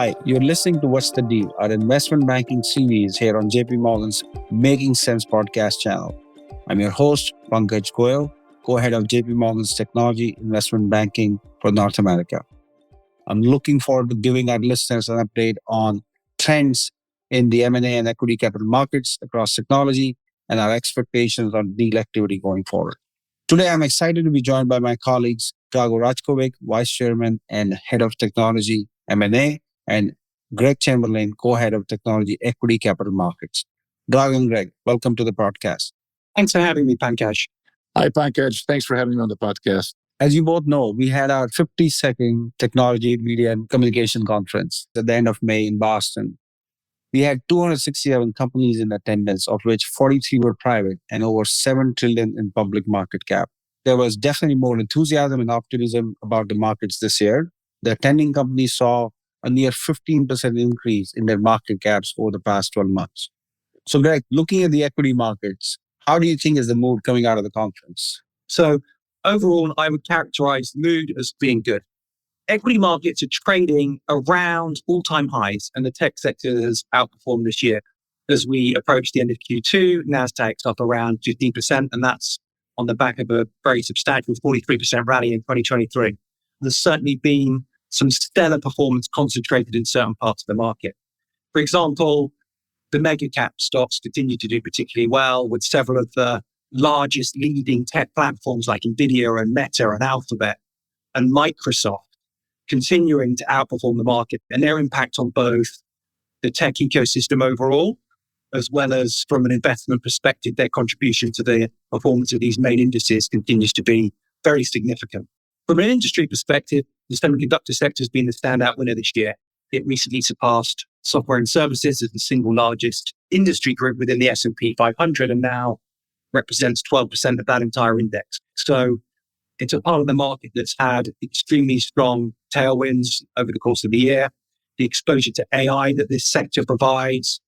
Hi, you're listening to What's the Deal, our investment banking series here on JP Morgan's Making Sense podcast channel. I'm your host, Pankaj Goel, co-head of JP Morgan's Technology Investment Banking for North America. I'm looking forward to giving our listeners an update on trends in the M&A and equity capital markets across technology and our expectations on deal activity going forward. Today, I'm excited to be joined by my colleagues, Drago Rajkovic, Vice Chairman and Head of Technology M&A, and Greg Chamberlain, Co-Head of Technology Equity Capital Markets. Drago and Greg, welcome to the podcast. Thanks for having me, Pankaj. Hi, Pankaj. Thanks for having me on the podcast. As you both know, we had our 52nd Technology, Media, and Communication Conference at the end of May in Boston. We had 267 companies in attendance, of which 43 were private and over $7 trillion in public market cap. There was definitely more enthusiasm and optimism about the markets this year. The attending companies saw a near 15% increase in their market caps over the past 12 months. So, Greg, looking at the equity markets, how do you think is the mood coming out of the conference? So overall, I would characterize the mood as being good. Equity markets are trading around all-time highs, and the tech sector has outperformed this year. As we approach the end of Q2, Nasdaq's up around 15%, and that's on the back of a very substantial 43% rally in 2023. There's certainly been some stellar performance concentrated in certain parts of the market. For example, the mega cap stocks continue to do particularly well, with several of the largest leading tech platforms like NVIDIA and Meta and Alphabet and Microsoft continuing to outperform the market, and their impact on both the tech ecosystem overall, as well as from an investment perspective, their contribution to the performance of these main indices continues to be very significant. From an industry perspective, the semiconductor sector has been the standout winner this year. It recently surpassed software and services as the single largest industry group within the S&P 500 and now represents 12% of that entire index. So it's a part of the market that's had extremely strong tailwinds over the course of the year. The exposure to AI that this sector provides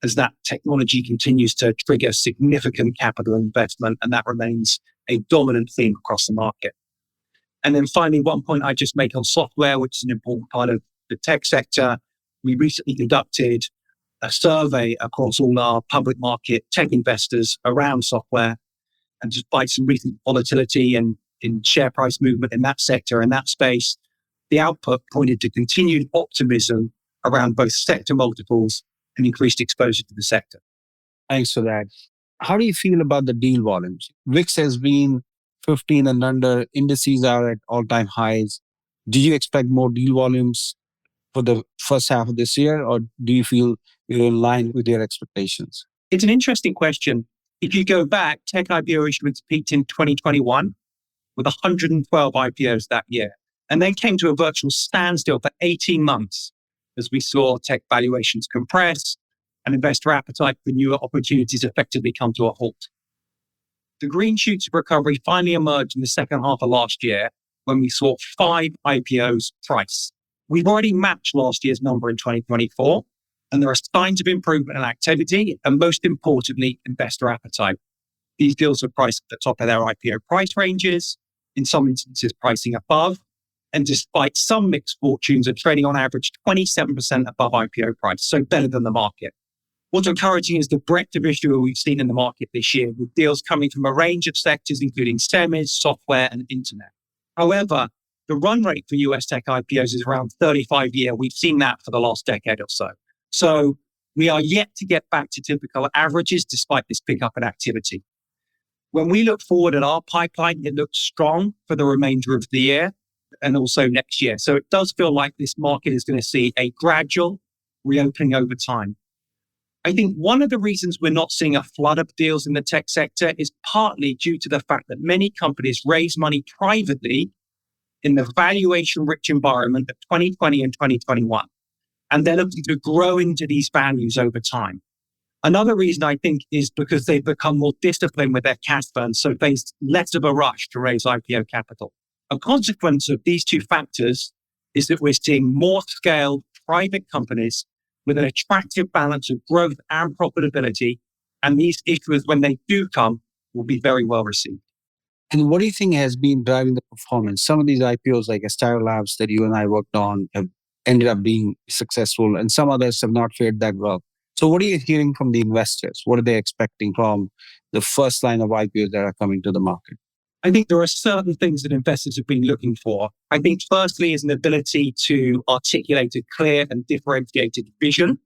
as that technology continues to trigger significant capital investment, and that remains a dominant theme across the market. And then finally, one point I just make on software, which is an important part of the tech sector. We recently conducted a survey across all our public market tech investors around software. And despite some recent volatility and in share price movement in that sector and that space, the output pointed to continued optimism around both sector multiples and increased exposure to the sector. Thanks for that. How do you feel about the deal volumes? VIX has been 15 and under, indices are at all-time highs. Did you expect more deal volumes for the first half of this year, or do you feel you're in line with your expectations? It's an interesting question. If you go back, tech IPO issuance peaked in 2021 with 112 IPOs that year, and then came to a virtual standstill for 18 months as we saw tech valuations compress and investor appetite for newer opportunities effectively come to a halt. The green shoots of recovery finally emerged in the second half of last year when we saw 5 IPOs price. We've already matched last year's number in 2024, and there are signs of improvement in activity and, most importantly, investor appetite. These deals are priced at the top of their IPO price ranges, in some instances pricing above, and despite some mixed fortunes, are trading on average 27% above IPO price, so better than the market. What's encouraging is the breadth of issuer we've seen in the market this year, with deals coming from a range of sectors, including semis, software, and internet. However, the run rate for US tech IPOs is around 35 a year. We've seen that for the last decade or so. So we are yet to get back to typical averages despite this pickup in activity. When we look forward at our pipeline, it looks strong for the remainder of the year and also next year. So it does feel like this market is going to see a gradual reopening over time. I think one of the reasons we're not seeing a flood of deals in the tech sector is partly due to the fact that many companies raise money privately in the valuation-rich environment of 2020 and 2021. And they're looking to grow into these values over time. Another reason I think is because they've become more disciplined with their cash burn, so face less of a rush to raise IPO capital. A consequence of these two factors is that we're seeing more scaled private companies with an attractive balance of growth and profitability. And these issuers, when they do come, will be very well received. And what do you think has been driving the performance? Some of these IPOs like Astera Labs that you and I worked on have ended up being successful, and some others have not fared that well. So, what are you hearing from the investors? What are they expecting from the first line of IPOs that are coming to the market? I think there are certain things that investors have been looking for. I think firstly is an ability to articulate a clear and differentiated vision.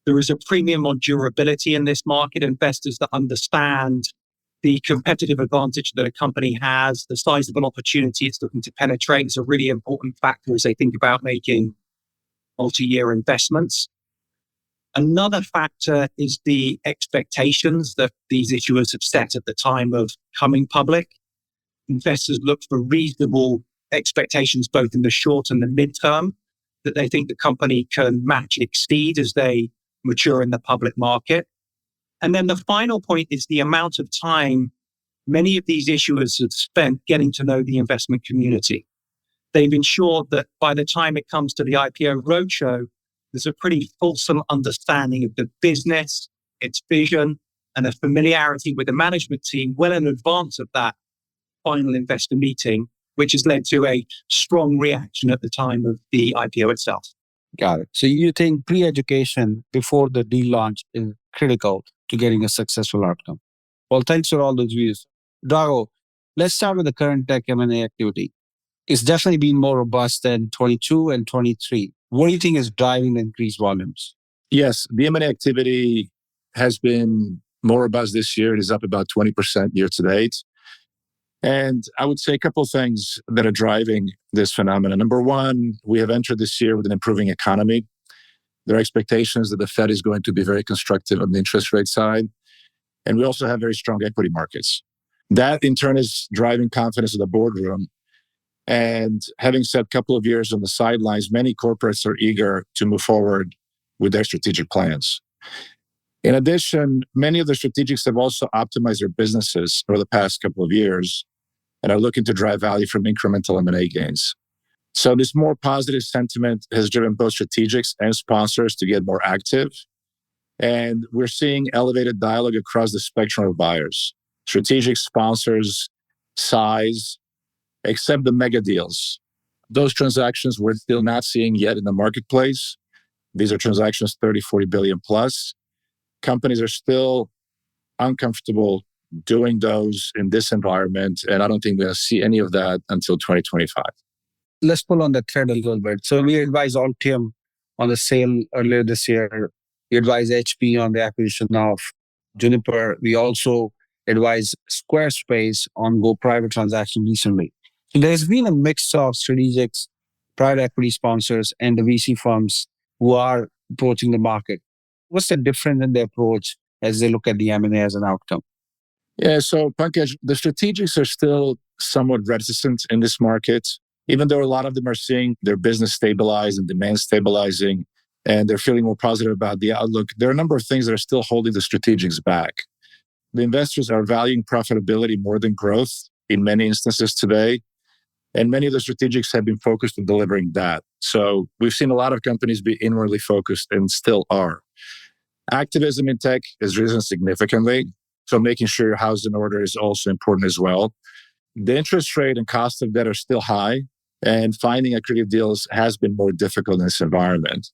There is a premium on durability in this market. Investors that understand the competitive advantage that a company has, the size of an opportunity it's looking to penetrate is a really important factor as they think about making multi-year investments. Another factor is the expectations that these issuers have set at the time of coming public. Investors look for reasonable expectations both in the short and the midterm that they think the company can match and exceed as they mature in the public market. And then the final point is the amount of time many of these issuers have spent getting to know the investment community. They've ensured that by the time it comes to the IPO roadshow, there's a pretty fulsome understanding of the business, its vision, and a familiarity with the management team well in advance of that final investor meeting, which has led to a strong reaction at the time of the IPO itself. Got it. So you think pre-education before the deal launch is critical to getting a successful outcome. Well, thanks for all those views. Drago, let's start with the current tech M&A activity. It's definitely been more robust than 22 and 23. What do you think is driving the increased volumes? Yes, the M&A activity has been more robust this year. It is up about 20% year to date. And I would say a couple of things that are driving this phenomenon. Number one, we have entered this year with an improving economy. There are expectations that the Fed is going to be very constructive on the interest rate side. And we also have very strong equity markets. That in turn is driving confidence in the boardroom. And having spent a couple of years on the sidelines, many corporates are eager to move forward with their strategic plans. In addition, many of the strategics have also optimized their businesses over the past couple of years and are looking to drive value from incremental M&A gains. So this more positive sentiment has driven both strategics and sponsors to get more active. And we're seeing elevated dialogue across the spectrum of buyers. Strategic sponsors, size, except the mega deals. Those transactions we're still not seeing yet in the marketplace. These are transactions 30, 40 billion plus. Companies are still uncomfortable doing those in this environment. And I don't think we're going to see any of that until 2025. Let's pull on that thread a little bit. So we advised Altium on the sale earlier this year. We advised HP on the acquisition of Juniper. We also advised Squarespace on go private transaction recently. So there's been a mix of strategics, private equity sponsors, and the VC firms who are approaching the market. What's the difference in their approach as they look at the M&A as an outcome? Yeah, so Pankaj, the strategics are still somewhat reticent in this market, even though a lot of them are seeing their business stabilize and demand stabilizing, and they're feeling more positive about the outlook. There are a number of things that are still holding the strategics back. The investors are valuing profitability more than growth in many instances today. And many of the strategics have been focused on delivering that. So we've seen a lot of companies be inwardly focused and still are. Activism in tech has risen significantly. So making sure your house is in order is also important as well. The interest rate and cost of debt are still high, and finding accretive deals has been more difficult in this environment.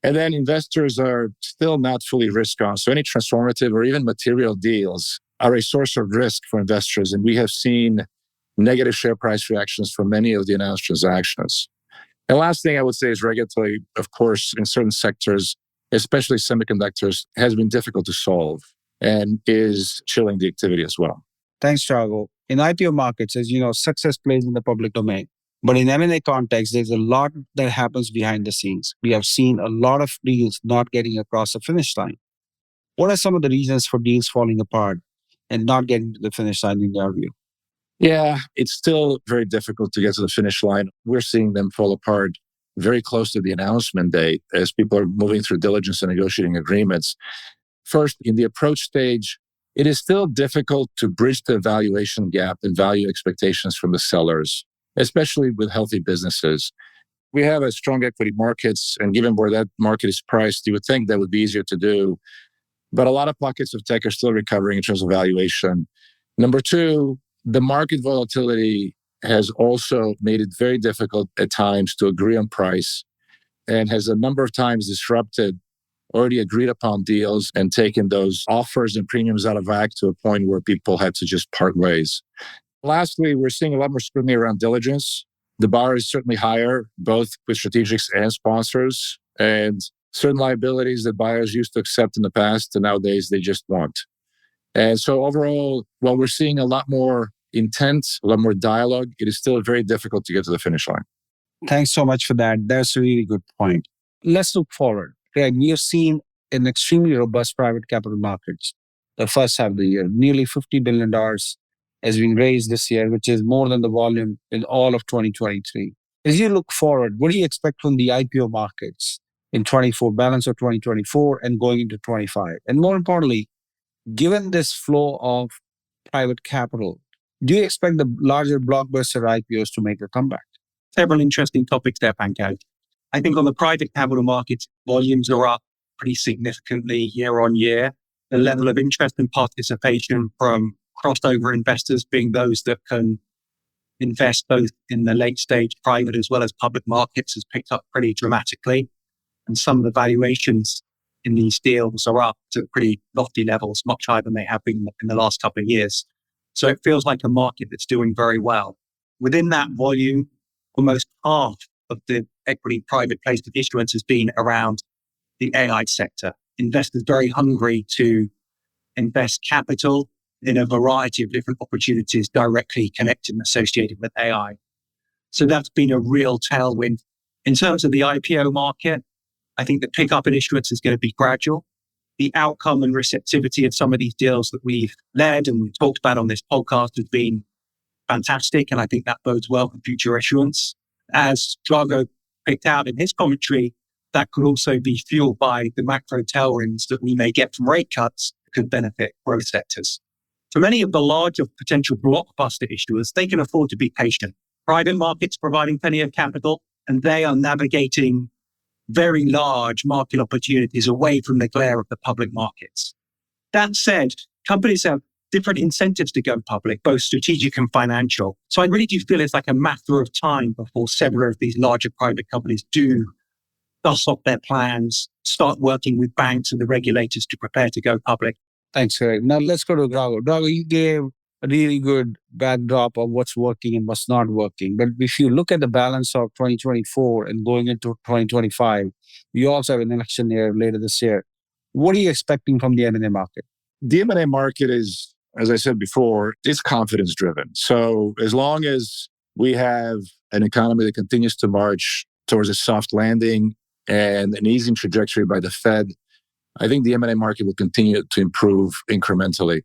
And then investors are still not fully risk on. So any transformative or even material deals are a source of risk for investors. And we have seen negative share price reactions from many of the announced transactions. And last thing I would say is regulatory, of course, in certain sectors, especially semiconductors, has been difficult to solve and is chilling the activity as well. Thanks, Drago. In IPO markets, as you know, success plays in the public domain. But in M&A context, there's a lot that happens behind the scenes. We have seen a lot of deals not getting across the finish line. What are some of the reasons for deals falling apart and not getting to the finish line in your view? Yeah, it's still very difficult to get to the finish line. We're seeing them fall apart very close to the announcement date as people are moving through diligence and negotiating agreements. First, in the approach stage, it is still difficult to bridge the valuation gap and value expectations from the sellers, especially with healthy businesses. We have a strong equity markets, and given where that market is priced, you would think that would be easier to do. But a lot of pockets of tech are still recovering in terms of valuation. Number two, the market volatility has also made it very difficult at times to agree on price and has a number of times disrupted already agreed upon deals and taken those offers and premiums out of whack to a point where people had to just part ways. Lastly, we're seeing a lot more scrutiny around diligence. The bar is certainly higher, both with strategics and sponsors, and certain liabilities that buyers used to accept in the past, and nowadays they just won't. And so overall, while we're seeing a lot more intent, a lot more dialogue, it is still very difficult to get to the finish line. Thanks so much for that. That's a really good point. Let's look forward. Greg, we have seen an extremely robust private capital markets the first half of the year. Nearly $50 billion has been raised this year, which is more than the volume in all of 2023. As you look forward, what do you expect from the IPO markets in 24, balance of 2024 and going into 25? And more importantly, given this flow of private capital, do you expect the larger blockbuster IPOs to make a comeback? Several interesting topics there, Pankaj. I think on the private capital markets, volumes are up pretty significantly year on year. The level of interest and participation from crossover investors, being those that can invest both in the late stage private as well as public markets, has picked up pretty dramatically. And some of the valuations in these deals are up to pretty lofty levels, much higher than they have been in the last couple of years. So it feels like a market that's doing very well. Within that volume, almost half of the equity private placement issuance has been around the AI sector. Investors very hungry to invest capital in a variety of different opportunities directly connected and associated with AI. So that's been a real tailwind. In terms of the IPO market, I think the pickup in issuance is going to be gradual. The outcome and receptivity of some of these deals that we've led and we've talked about on this podcast has been fantastic, and I think that bodes well for future issuance. As Drago picked out in his commentary, that could also be fueled by the macro tailwinds that we may get from rate cuts that could benefit growth sectors. For many of the larger potential blockbuster issuers, they can afford to be patient. Private markets providing plenty of capital, and they are navigating very large market opportunities away from the glare of the public markets. That said, companies have different incentives to go public, both strategic and financial. So I really do feel it's like a matter of time before several of these larger private companies do dust off their plans, start working with banks and the regulators to prepare to go public. Thanks, Greg. Now let's go to Drago. Drago, you gave a really good backdrop of what's working and what's not working. But if you look at the balance of 2024 and going into 2025, you also have an election year later this year. What are you expecting from the M&A market? The M&A market is, as I said before, it's confidence driven. So as long as we have an economy that continues to march towards a soft landing and an easing trajectory by the Fed, I think the M&A market will continue to improve incrementally.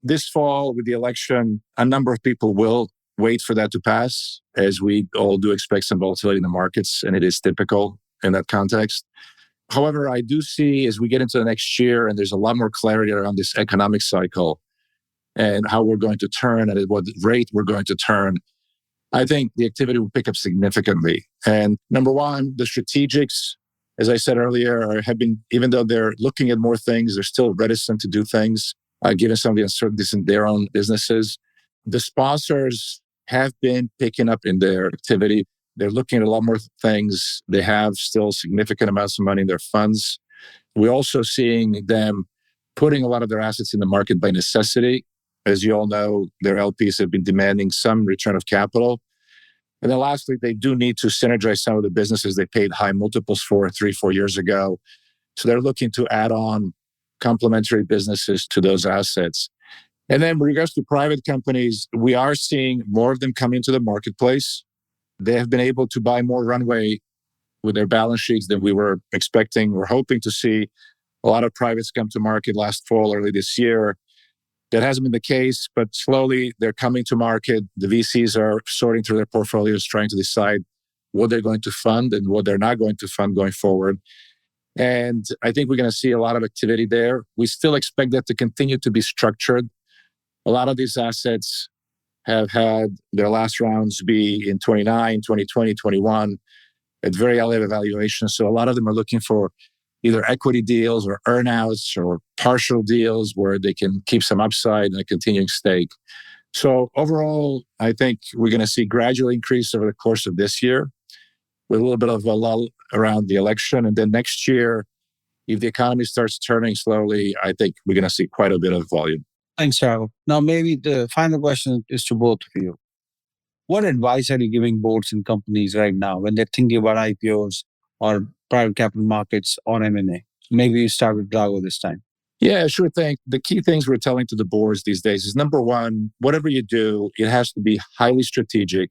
This fall, with the election, a number of people will wait for that to pass, as we all do expect some volatility in the markets, and it is typical in that context. However, I do see as we get into the next year and there's a lot more clarity around this economic cycle and how we're going to turn and at what rate we're going to turn, I think the activity will pick up significantly. And number one, the strategics, as I said earlier, have been, even though they're looking at more things, they're still reticent to do things, given some of the uncertainties in their own businesses. The sponsors have been picking up in their activity. They're looking at a lot more things. They have still significant amounts of money in their funds. We're also seeing them putting a lot of their assets in the market by necessity. As you all know, their LPs have been demanding some return of capital. And then lastly, they do need to synergize some of the businesses they paid high multiples for 3-4 years ago. So they're looking to add on complementary businesses to those assets. And then with regards to private companies, we are seeing more of them come into the marketplace. They have been able to buy more runway with their balance sheets than we were expecting. We're hoping to see a lot of privates come to market last fall, early this year. That hasn't been the case, but slowly they're coming to market. The VCs are sorting through their portfolios, trying to decide what they're going to fund and what they're not going to fund going forward. And I think we're going to see a lot of activity there. We still expect that to continue to be structured. A lot of these assets have had their last rounds be in 29, 2020, 21 at very elevated valuations. So a lot of them are looking for either equity deals or earnouts or partial deals where they can keep some upside and a continuing stake. So overall, I think we're going to see gradual increase over the course of this year. with a little bit of a lull around the election. And then next year, if the economy starts turning slowly, I think we're going to see quite a bit of volume. Thanks, Drago. Now, maybe the final question is to both of you. What advice are you giving boards and companies right now when they're thinking about IPOs or private capital markets or M&A? Maybe you start with Drago this time. Yeah, sure thing. The key things we're telling to the boards these days is, number one, whatever you do, it has to be highly strategic.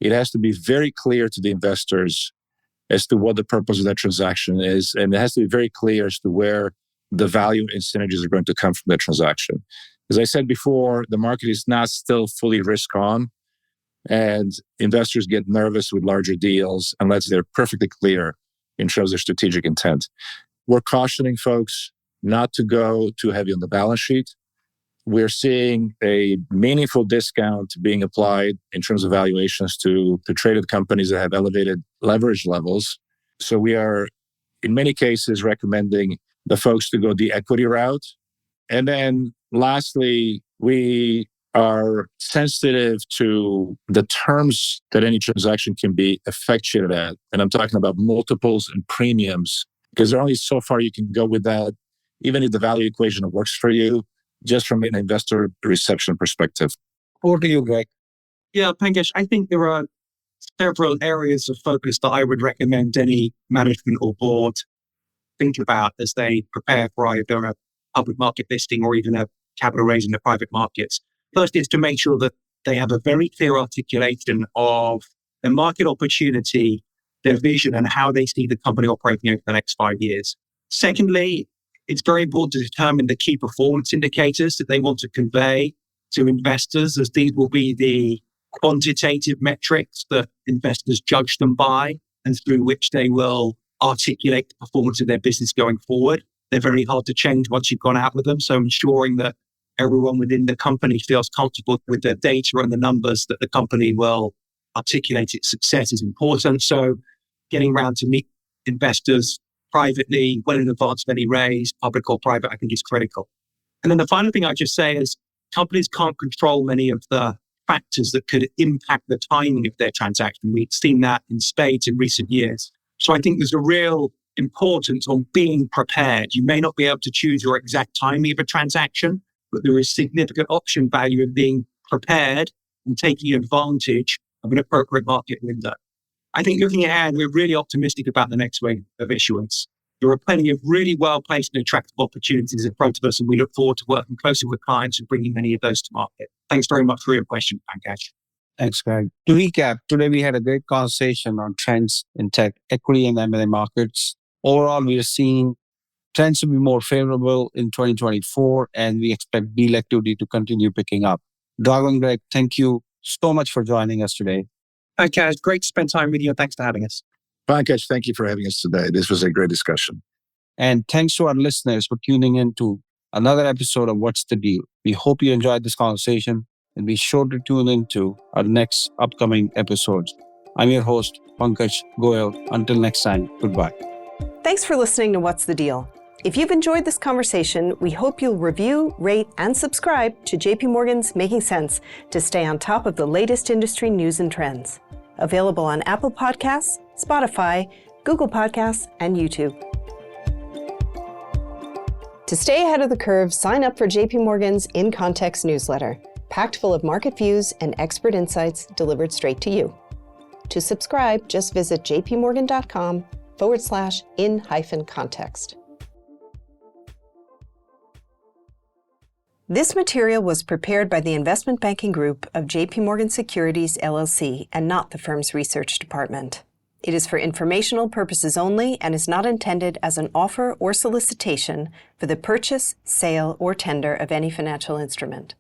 It has to be very clear to the investors as to what the purpose of that transaction is. And it has to be very clear as to where the value and synergies are going to come from that transaction. As I said before, the market is not still fully risk on, and investors get nervous with larger deals unless they're perfectly clear in terms of strategic intent. We're cautioning folks not to go too heavy on the balance sheet. We're seeing a meaningful discount being applied in terms of valuations to traded companies that have elevated leverage levels. So we are, in many cases, recommending the folks to go the equity route. And then lastly, we are sensitive to the terms that any transaction can be effectuated at. And I'm talking about multiples and premiums, because there's only so far you can go with that, even if the value equation works for you, just from an investor reception perspective. Over to you, Greg. Yeah, Pankaj, I think there are several areas of focus that I would recommend any management or board think about as they prepare for either a public market listing or even a capital raise in the private markets. First is to make sure that they have a very clear articulation of the market opportunity, their vision, and how they see the company operating over the next 5 years. Secondly, it's very important to determine the key performance indicators that they want to convey to investors, as these will be the quantitative metrics that investors judge them by and through which they will articulate the performance of their business going forward. They're very hard to change once you've gone out with them. So ensuring that everyone within the company feels comfortable with the data and the numbers that the company will articulate its success is important. So getting around to meet investors privately, well in advance of any raise, public or private, I think is critical. And then the final thing I'd just say is companies can't control many of the factors that could impact the timing of their transaction. We've seen that in spades in recent years. So I think there's a real importance on being prepared. You may not be able to choose your exact timing of a transaction, but there is significant option value in being prepared and taking advantage of an appropriate market window. I think looking ahead, we're really optimistic about the next wave of issuance. There are plenty of really well-placed and attractive opportunities in front of us, and we look forward to working closely with clients and bringing many of those to market. Thanks very much for your question, Pankaj. Thanks, Greg. To recap, today we had a great conversation on trends in tech, equity, and M&A markets. Overall, we are seeing trends to be more favorable in 2024, and we expect deal activity to continue picking up. Drago and Greg, thank you so much for joining us today. Pankaj, great to spend time with you, and thanks for having us. Pankaj, thank you for having us today. This was a great discussion. And thanks to our listeners for tuning in to another episode of What's the Deal. We hope you enjoyed this conversation, and be sure to tune in to our next upcoming episodes. I'm your host, Pankaj Goel. Until next time, goodbye. Thanks for listening to What's the Deal. If you've enjoyed this conversation, we hope you'll review, rate, and subscribe to JP Morgan's Making Sense to stay on top of the latest industry news and trends. Available on Apple Podcasts, Spotify, Google Podcasts, and YouTube. To stay ahead of the curve, sign up for JP Morgan's In Context newsletter, packed full of market views and expert insights delivered straight to you. To subscribe, just visit jpmorgan.com/in-context. This material was prepared by the investment banking group of JP Morgan Securities LLC and not the firm's research department. It is for informational purposes only and is not intended as an offer or solicitation for the purchase, sale, or tender of any financial instrument.